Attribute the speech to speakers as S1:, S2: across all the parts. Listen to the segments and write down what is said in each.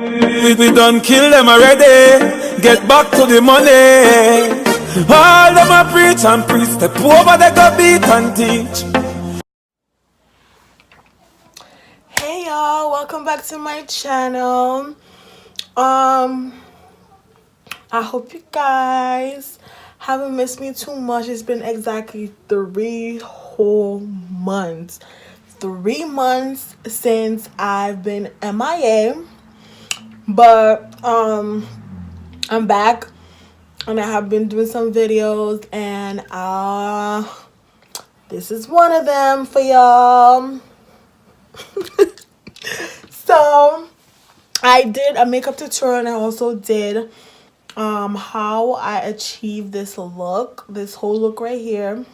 S1: We done kill them already. Get back to the money. All them a preach and preach. Step over they go beat and teach.
S2: Hey y'all, welcome back to my channel. I hope you guys haven't missed me too much. It's been exactly 3 whole months. 3 months since I've been MIA. But I'm back and I have been doing some videos, and this is one of them for y'all. So I did a makeup tutorial, and I also did how I achieved this look, this whole look right here.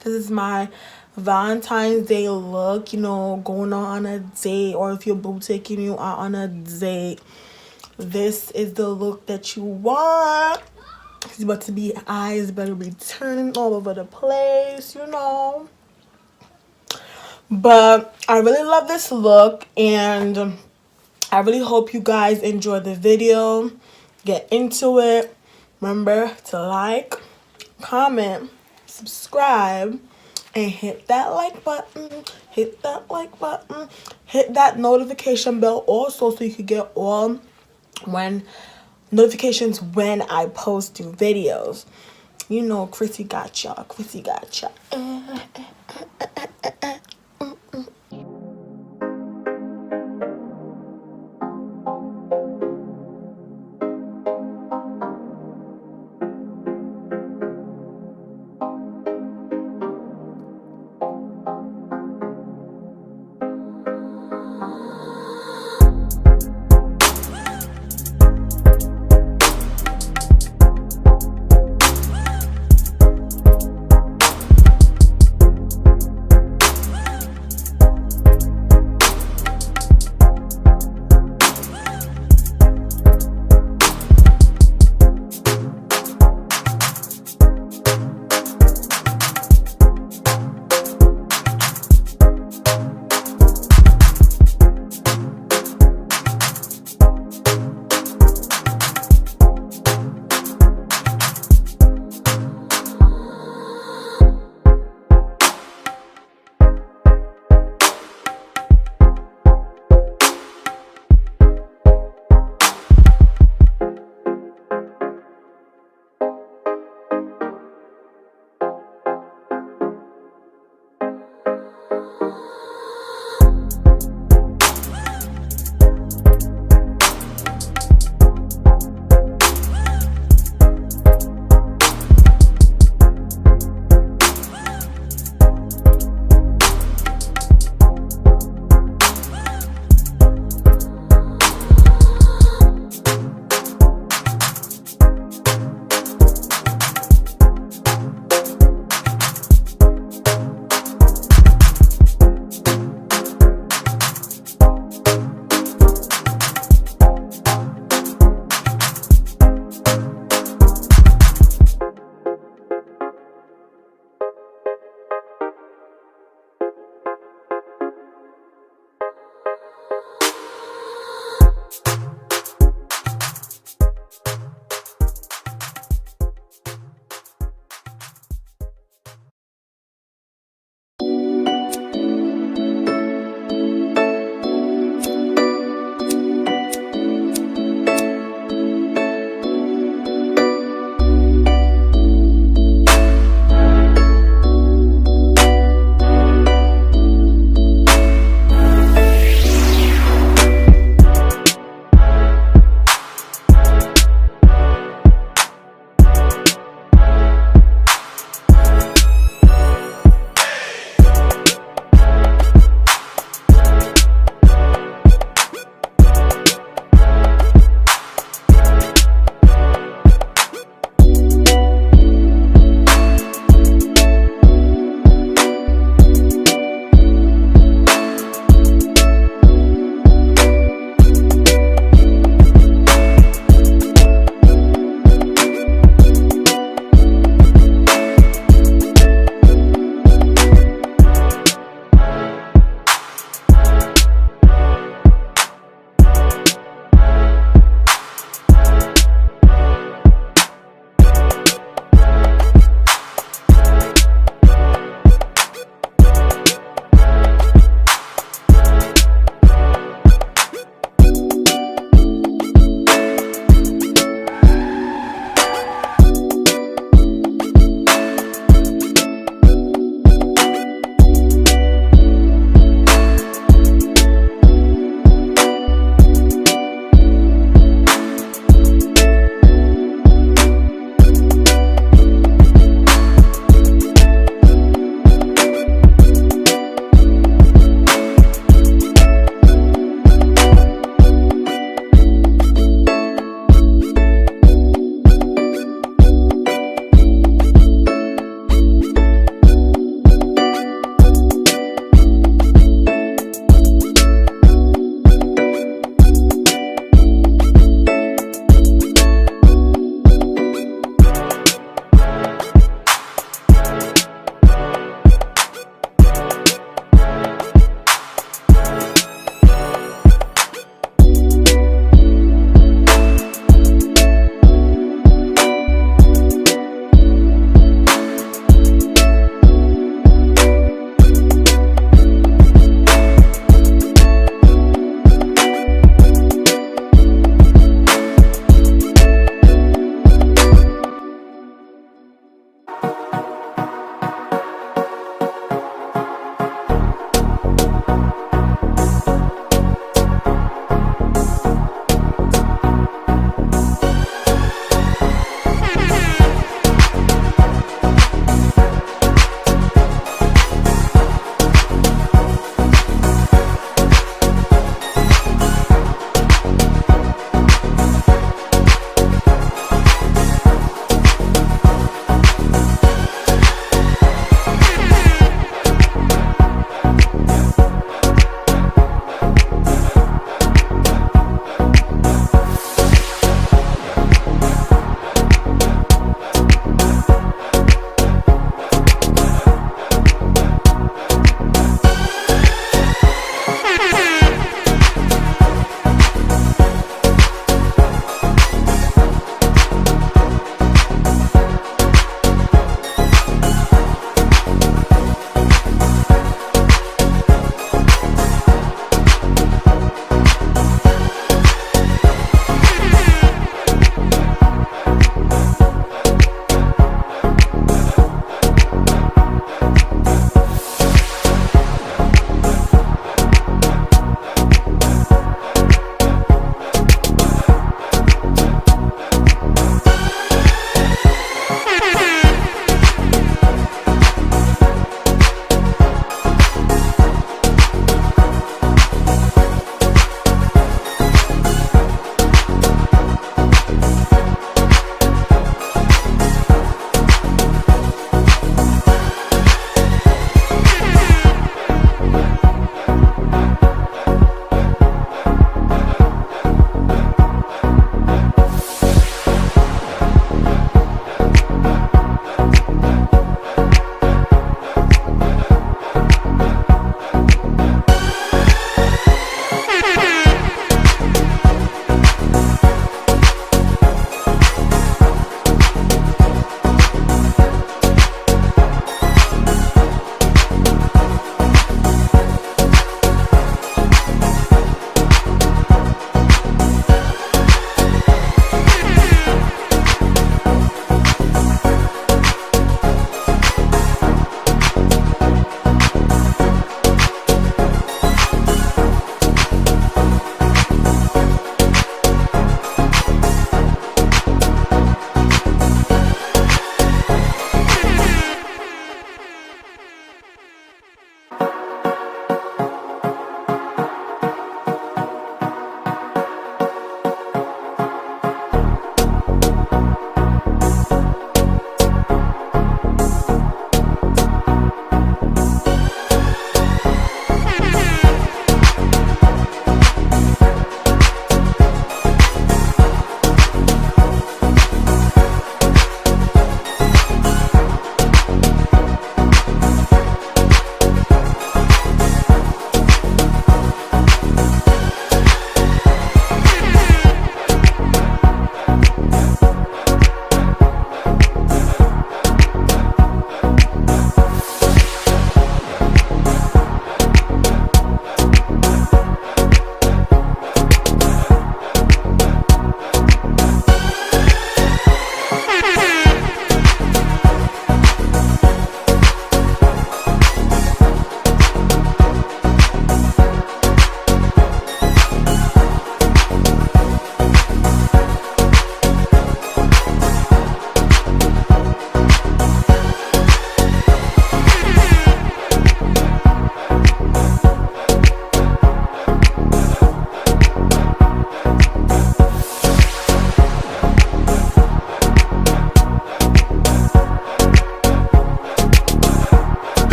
S2: This is my Valentine's Day look, you know, going on a date, or if your boo taking you out on a date, this is the look that you want. It's about to be eyes better be turning all over the place, you know. But I really love this look, and I really hope you guys enjoy the video. Get into it. Remember to like, comment, subscribe, and hit that like button. Hit that like button. Hit that notification bell also, so you can get all notifications when I post new videos. You know, Chrissy got y'all. Chrissy got y'all.